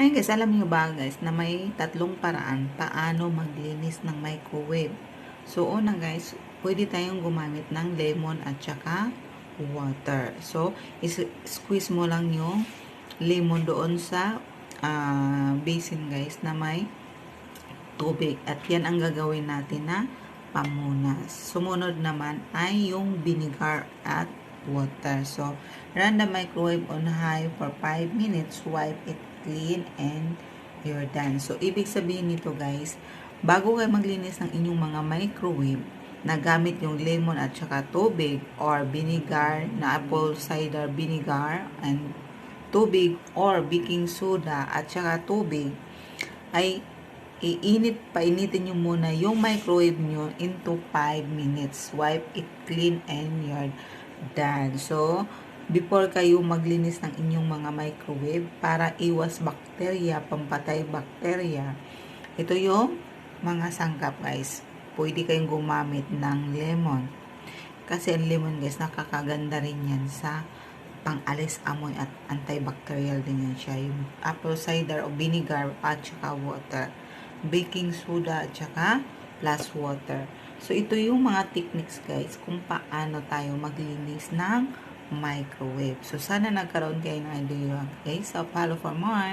Ayun guys, alam niyo ba guys na may tatlong paraan paano maglinis ng microwave. So una guys, pwede tayong gumamit ng lemon at saka water. So squeeze mo lang yung lemon doon sa basin guys na may tubig. At yan ang gagawin natin na pamunas. Sumunod naman ay yung vinegar at water. So, run the microwave on high for 5 minutes. Wipe it clean and you're done. So, ibig sabihin nito guys, bago kayo maglinis ng inyong mga microwave, na gamit yung lemon at saka tubig or vinegar na apple cider vinegar and tubig or baking soda at saka tubig, ay painitin nyo muna yung microwave nyo into 5 minutes. Wipe it clean and you're done. So, before kayo maglinis ng inyong mga microwave, para iwas bakterya, pampatay bakterya, ito yung mga sangkap guys. Pwede kayong gumamit ng lemon. Kasi ang lemon guys, nakakaganda rin yan sa pang-alis amoy at antibacterial din yan siya. Yung apple cider o vinegar at saka water. Baking soda at saka plus water. So, ito yung mga techniques guys kung paano tayo maglinis ng microwave. So, sana nagkaroon kayo ng idea guys. So, follow for more.